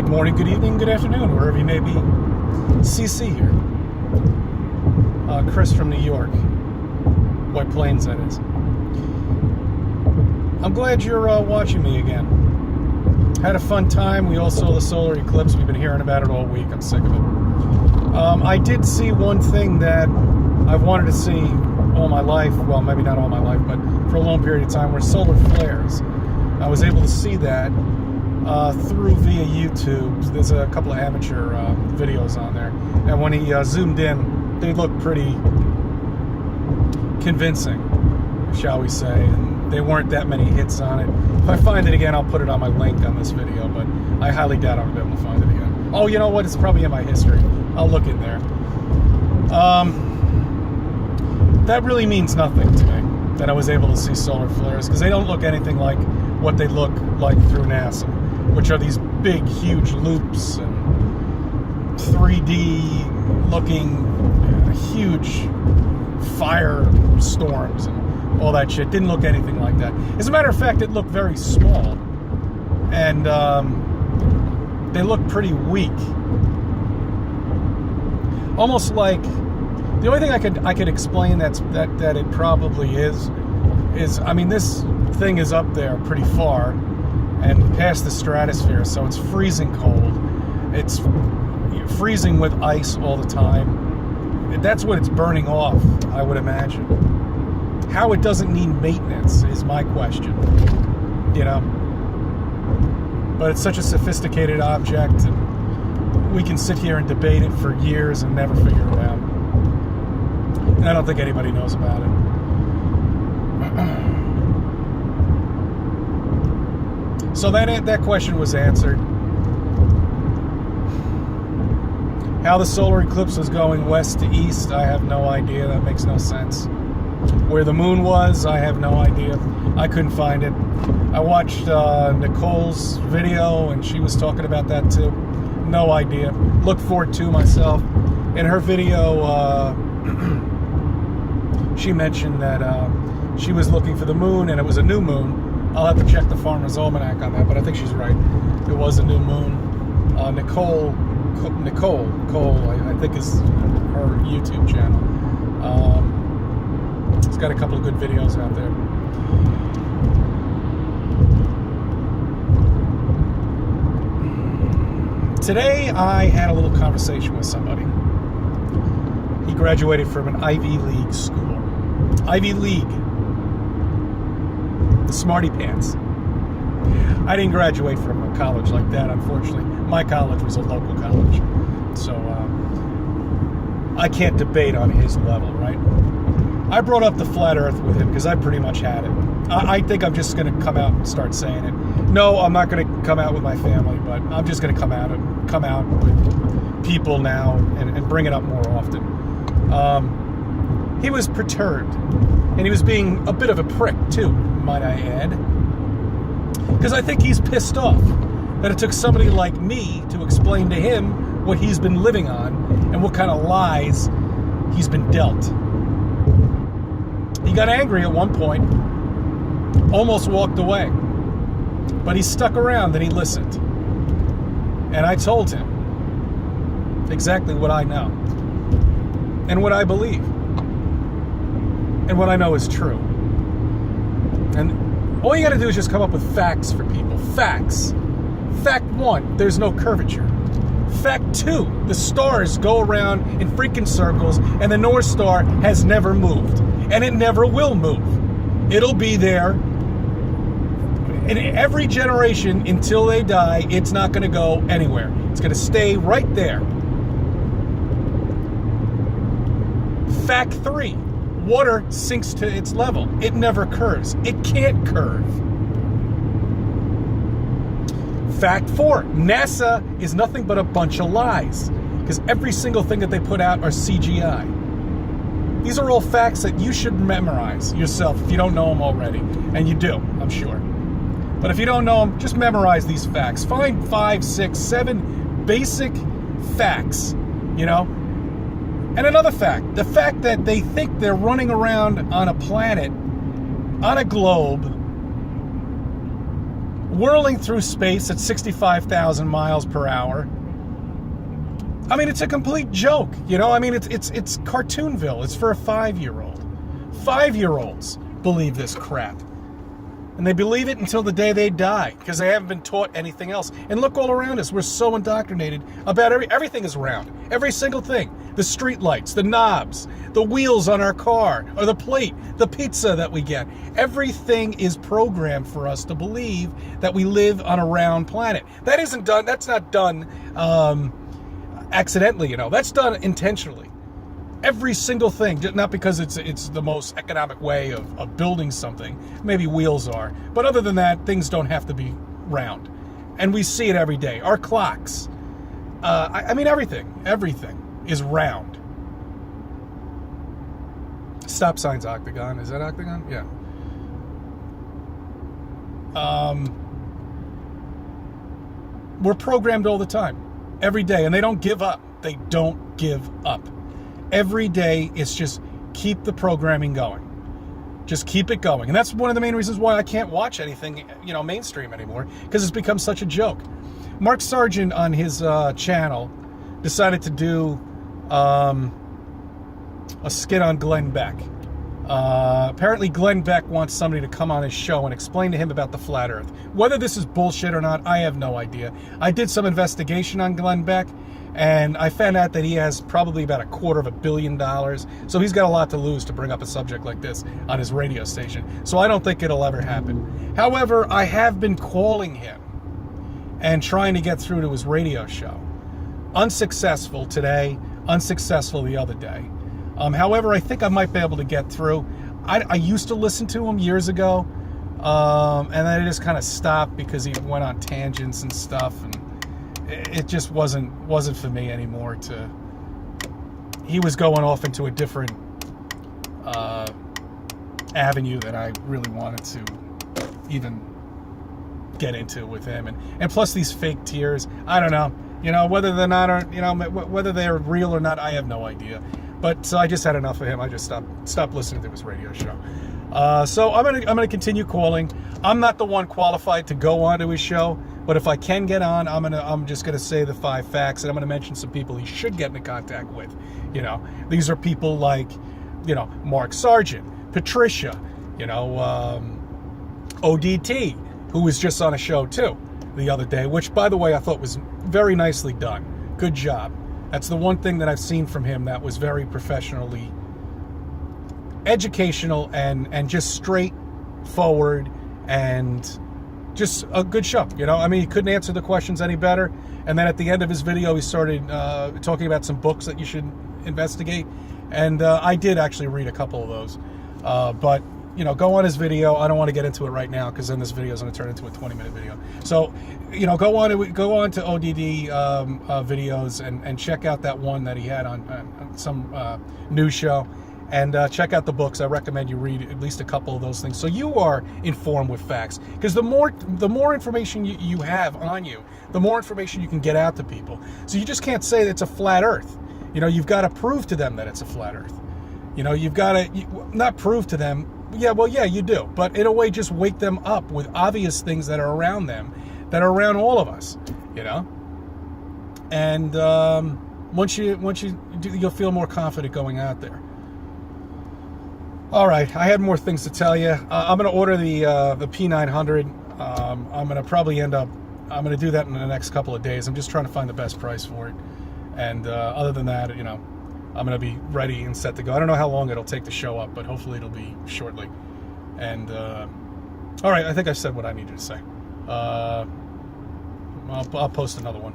Good morning, good evening, good afternoon, wherever you may be. CC here. Chris from New York. White Plains, that is. I'm glad you're watching me again. Had a fun time. We all saw the solar eclipse. We've been hearing about it all week. I'm sick of it. I did see one thing that I've wanted to see all my life. Well, maybe not all my life, but for a long period of time, were solar flares. I was able to see that through via YouTube. There's a couple of amateur videos on there. And when he zoomed in, they looked pretty convincing, shall we say. And there weren't that many hits on it. If I find it again, I'll put it on my link on this video, but I highly doubt I'll be able to find it again. Oh, you know what? It's probably in my history. I'll look in there. That really means nothing to me, that I was able to see solar flares, because they don't look anything like what they look like through NASA, which are these big, huge loops and 3D looking huge fire storms and all that shit. Didn't look anything like that. As a matter of fact, it looked very small, and they looked pretty weak. Almost like, the only thing I could explain that it probably is I mean, this thing is up there pretty far and past the stratosphere, so it's freezing cold. It's freezing with ice all the time. That's what it's burning off, I would imagine. How it doesn't need maintenance is my question, you know? But it's such a sophisticated object, and we can sit here and debate it for years and never figure it out. And I don't think anybody knows about it. So that question was answered. How the solar eclipse was going west to east, I have no idea. That makes no sense. Where the moon was, I have no idea. I couldn't find it. I watched Nicole's video, and she was talking about that too. No idea. Look forward to myself. In her video, she mentioned that she was looking for the moon, and it was a new moon. I'll have to check the Farmer's Almanac on that, but I think she's right. It was a new moon. Nicole, I think is her YouTube channel. It's got a couple of good videos out there. Today, I had a little conversation with somebody. He graduated from an Ivy League school. Ivy League. The smarty pants. I didn't graduate from a college like that, unfortunately. My college was a local college. So, I can't debate on his level, right? I brought up the flat earth with him because I pretty much had it. I think I'm just going to come out and start saying it. No, I'm not going to come out with my family, but I'm just going to come out with people now and bring it up more often. He was perturbed, and he was being a bit of a prick too, might I add, because I think he's pissed off that it took somebody like me to explain to him what he's been living on and what kind of lies he's been dealt. He got angry at one point, almost walked away, but he stuck around and he listened. And I told him exactly what I know and what I believe and what I know is true. And all you got to do is just come up with facts for people. Facts. Fact 1, there's no curvature. Fact 2, the stars go around in freaking circles, and the North Star has never moved. And it never will move. It'll be there in every generation until they die. It's not going to go anywhere. It's going to stay right there. Fact 3, water sinks to its level. It never curves. It can't curve. Fact 4, NASA is nothing but a bunch of lies, because every single thing that they put out are CGI. These are all facts that you should memorize yourself if you don't know them already. And you do, I'm sure. But if you don't know them, just memorize these facts. Find 5, 6, 7 basic facts, you know? And another fact, the fact that they think they're running around on a planet, on a globe, whirling through space at 65,000 miles per hour. I mean, it's a complete joke, you know? I mean, it's Cartoonville. It's for a 5-year-old. 5-year-olds believe this crap. And they believe it until the day they die, because they haven't been taught anything else. And look all around us. We're so indoctrinated about everything is round. Every single thing. The street lights, the knobs, the wheels on our car, or the plate, the pizza that we get. Everything is programmed for us to believe that we live on a round planet. That isn't done. That's not done accidentally, you know. That's done intentionally. Every single thing, not because it's the most economic way of building something. Maybe wheels are. But other than that, things don't have to be round. And we see it every day. Our clocks. I mean, everything is round. Stop sign's octagon. Is that octagon? Yeah. We're programmed all the time. Every day. And they don't give up. They don't give up. Every day, it's just keep the programming going. Just keep it going. And that's one of the main reasons why I can't watch anything, you know, mainstream anymore, because it's become such a joke. Mark Sargent on his channel decided to do a skit on Glenn Beck. Apparently Glenn Beck wants somebody to come on his show and explain to him about the flat earth. Whether this is bullshit or not, I have no idea. I did some investigation on Glenn Beck, and I found out that he has probably about $250 million. So he's got a lot to lose to bring up a subject like this on his radio station. So I don't think it'll ever happen. However, I have been calling him and trying to get through to his radio show. Unsuccessful today, unsuccessful the other day. However, I think I might be able to get through. I used to listen to him years ago, and then I just kind of stopped because he went on tangents and stuff, and it just wasn't for me anymore. He was going off into a different avenue that I really wanted to even get into with him, and plus these fake tears. I don't know, you know, whether they're not, or you know, whether they're real or not, I have no idea. But I just had enough of him. I just stopped listening to his radio show. So I'm gonna continue calling. I'm not the one qualified to go onto his show, but if I can get on, I'm just gonna say the 5 facts, and I'm gonna mention some people he should get into contact with. You know, these are people like, you know, Mark Sargent, Patricia, you know, ODT, who was just on a show too the other day, which by the way I thought was very nicely done. Good job. That's the one thing that I've seen from him that was very professionally educational and just straightforward and just a good show. You know, I mean, he couldn't answer the questions any better. And then at the end of his video, he started talking about some books that you should investigate. And I did actually read a couple of those. But, you know, go on his video. I don't want to get into it right now because then this video is going to turn into a 20-minute video. So, you know, go on to ODD videos and check out that one that he had on some news show. And check out the books. I recommend you read at least a couple of those things so you are informed with facts. Because the more information you have on you, the more information you can get out to people. So you just can't say that it's a flat earth. You know, you've got to prove to them that it's a flat earth. You know, you've got to not prove to them. Yeah, well, yeah, you do. But in a way, just wake them up with obvious things that are around them, that are around all of us, you know? And once you do, you'll feel more confident going out there. All right, I had more things to tell you. I'm going to order the P900. I'm going to probably I'm going to do that in the next couple of days. I'm just trying to find the best price for it. And other than that, you know, I'm going to be ready and set to go. I don't know how long it'll take to show up, but hopefully it'll be shortly. And, all right, I think I said what I needed to say. I'll post another one.